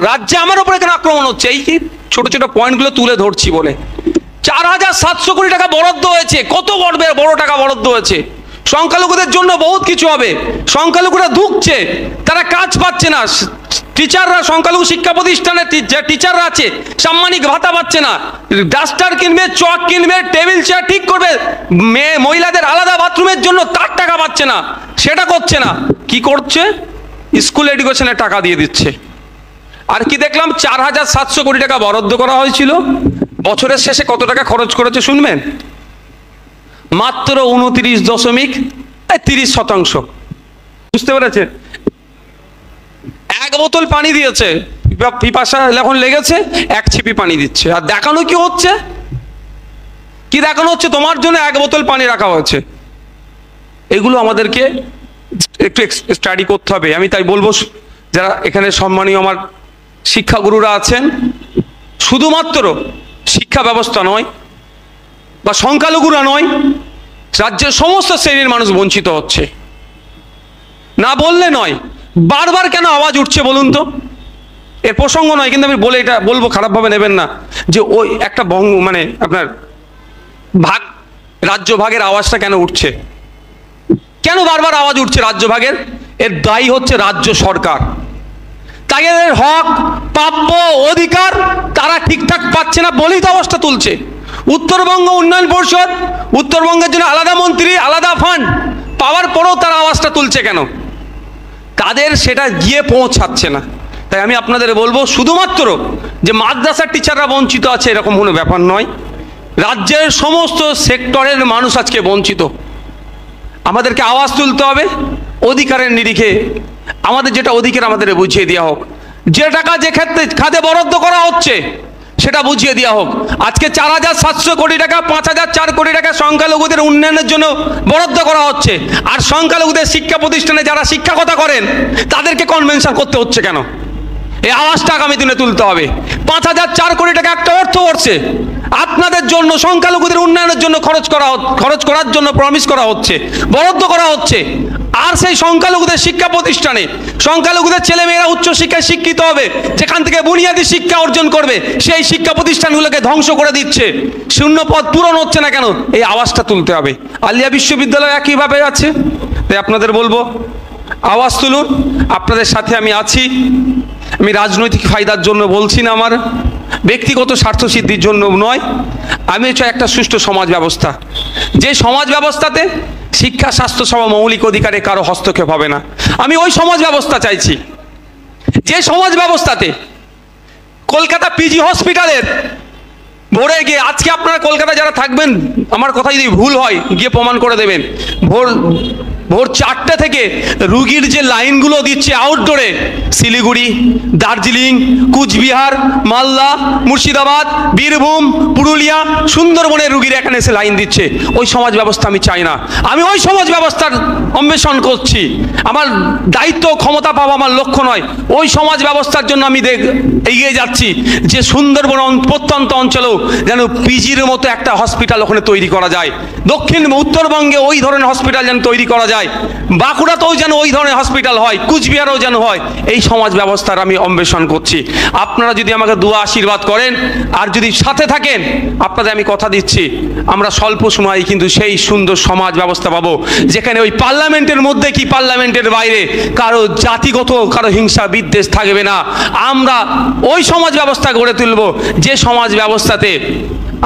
রাজ্যে আমার উপরে কেন আক্রমণ হচ্ছে? এই ছোট ছোট পয়েন্টগুলো তুলে ধরছি বলে। 4700 কোটি টাকা বরাদ্দ হয়েছে, কত বড় টাকা বরাদ্দ হয়েছে। সংখ্যালঘুদের জন্য বহুত কিছু হবে। সংখ্যালঘুরা ধুঁকছে, তারা কাজ পাচ্ছে না। টিচাররা, সংখ্যালঘু শিক্ষা প্রতিষ্ঠানে যে টিচাররা আছে, সাম্মানিক ভাতা পাচ্ছে না। ডাস্টার কিনবে, চক কিনবে, টেবিল চেয়ার ঠিক করবে, মহিলাদের আলাদা বাথরুমের জন্য তার টাকা পাচ্ছে না, সেটা করছে না। কি করছে? স্কুল এডুকেশনের টাকা দিয়ে দিচ্ছে। আর কি দেখলাম, 4700 কোটি টাকা বরাদ্দ করা হয়েছিল, বছরের শেষে কত টাকা খরচ করেছে শুনবেন? মাত্র 29.30%। বুঝতে পেরেছে? এক বোতল পানি দিয়েছে, পিপাসা এখন লেগেছে, এক ছিপি পানি দিচ্ছে। আর দেখানো কি হচ্ছে? কি দেখানো হচ্ছে? তোমার জন্য এক বোতল পানি রাখা হয়েছে। এগুলো আমাদেরকে একটু স্টাডি করতে হবে। আমি তাই বলবো, যারা এখানে সম্মানীয় আমার শিক্ষাগুরুরা আছেন, শুধুমাত্র শিক্ষা ব্যবস্থা নয় বা সংখ্যালঘুরা নয়, রাজ্যের সমস্ত শ্রেণীর মানুষ বঞ্চিত হচ্ছে। না বললে নয়, বারবার কেন আওয়াজ উঠছে বলুন তো? এর প্রসঙ্গ নয়, কিন্তু আমি বলে এটা বলবো, খারাপভাবে নেবেন না, যে ওই একটা মানে আপনার রাজ্য ভাগের আওয়াজটা কেন উঠছে? কেন বারবার আওয়াজ উঠছে রাজ্য ভাগের? এর দায়ী হচ্ছে রাজ্য সরকার। তাদের হক, প্রাপ্য, অধিকার তারা ঠিকঠাক পাচ্ছে না বলেই তো অবস্থা তুলছে। উত্তরবঙ্গ উন্নয়ন পরিষদ, উত্তরবঙ্গের জন্য আলাদা মন্ত্রী, আলাদা ফান্ড পাওয়ার পরেও তারা আওয়াজটা তুলছে কেন? তাদের সেটা গিয়ে পৌঁছাচ্ছে না। তাই আমি আপনাদের বলবো, শুধুমাত্র যে মাদ্রাসার টিচাররা বঞ্চিত আছে এরকম কোনো ব্যাপার নয়, রাজ্যের সমস্ত সেক্টরের মানুষ আজকে বঞ্চিত। আমাদেরকে আওয়াজ তুলতে হবে, অধিকারের নিরিখে আমাদের যেটা অধিকার আমাদের বুঝিয়ে দেওয়া হোক। যে টাকা যে ক্ষেত্রে খাতে বরাদ্দ করা হচ্ছে সেটা বুঝিয়ে দেওয়া হোক। আজকে 4700 কোটি টাকা, 5004 কোটি টাকা সংখ্যালঘুদের উন্নয়নের জন্য বরাদ্দ করা হচ্ছে। আর সংখ্যালঘুদের শিক্ষা প্রতিষ্ঠানে যারা শিক্ষকতা করেন তাদেরকে কনভেনশন করতে হচ্ছে কেন? এই আওয়াজটা আগামী দিনে তুলতে হবে। 5004 কোটি টাকা একটা অর্থবর্ষে আপনাদের জন্য, সংখ্যালঘুদের উন্নয়নের জন্য খরচ করার জন্য প্রমিস করা হচ্ছে, বরাদ্দ করা হচ্ছে। আর সেই সংখ্যালঘুদের শিক্ষা প্রতিষ্ঠানে সংখ্যালঘুদের ছেলেমেয়েরা উচ্চশিক্ষায় শিক্ষিত হবে, যেখান থেকে বুনিয়াদী শিক্ষা অর্জন করবে, সেই শিক্ষা প্রতিষ্ঠানগুলোকে ধ্বংস করে দিচ্ছে। শূন্য পদ পূরণ হচ্ছে না কেন? এই আওয়াজটা তুলতে হবে। আলিয়া বিশ্ববিদ্যালয় একইভাবে আছে। তাই আপনাদের বলবো, আওয়াজ তুলুন। আপনাদের সাথে আমি আছি। আমি রাজনৈতিক ফায়দার জন্য বলছি না, আমার ব্যক্তিগত স্বার্থসিদ্ধির জন্য নয়। আমি চাই একটা সুষ্ঠু সমাজ ব্যবস্থা, যে সমাজ ব্যবস্থাতে শিক্ষা, স্বাস্থ্য সহ মৌলিক অধিকারে কারো হস্তক্ষেপ হবে না। আমি ওই সমাজ ব্যবস্থা চাইছি, যে সমাজ ব্যবস্থাতে কলকাতা পিজি হসপিটালের ভোরে গিয়ে, আজকে আপনারা কলকাতা যারা থাকবেন, আমার কথা যদি ভুল হয় গিয়ে প্রমাণ করে দেবেন, ভোর 4টে থেকে রুগীর যে লাইনগুলো দিচ্ছে আউটডোরে, শিলিগুড়ি, দার্জিলিং, কুচবিহার, মালদা, মুর্শিদাবাদ, বীরভূম, পুরুলিয়া, সুন্দরবনের রুগীরা এখানে এসে লাইন দিচ্ছে। ওই সমাজ ব্যবস্থা আমি চাই না। আমি ওই সমাজ ব্যবস্থার অন্বেষণ করছি। আমার দায়িত্ব, ক্ষমতা পাওয়া আমার লক্ষ্য নয়। ওই সমাজ ব্যবস্থার জন্য আমি এগিয়ে যাচ্ছি, যে সুন্দরবন প্রত্যন্ত অঞ্চলেও যেন পিজির মতো একটা হসপিটাল ওখানে তৈরি করা যায়। দক্ষিণ উত্তরবঙ্গে ওই ধরনের হসপিটাল যেন তৈরি করা যায়, বাঁকুড়াতেও যেন ওই ধরনের হসপিটাল হয়, কুচবিহারেও যেন হয়। এই সমাজ ব্যবস্থার আমি অন্বেষণ করছি। আপনারা যদি আমাকে দোয়া আশীর্বাদ করেন আর যদি সাথে থাকেন, আপনাদের আমি কথা দিচ্ছি, আমরা স্বল্প সময়ে কিন্তু সেই সুন্দর সমাজ ব্যবস্থা পাবো, যেখানে ওই পার্লামেন্টের মধ্যে কি পার্লামেন্টের বাইরে কারো জাতিগত কারো হিংসা বিদ্বেষ থাকবে না। আমরা ওই সমাজ ব্যবস্থা গড়ে তুলব, যে সমাজ ব্যবস্থাতে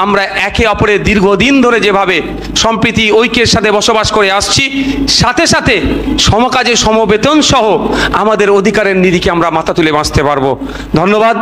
আমরা একে অপরের দীর্ঘদিন ধরে যেভাবে সম্প্রীতি ঐক্যের সাথে বসবাস করে আসছি, সাথে সাথে সমকাজে সমবেতন সহ আমাদের অধিকারের নিরিখে আমরা মাথা তুলে বাঁচতে পারবো। ধন্যবাদ।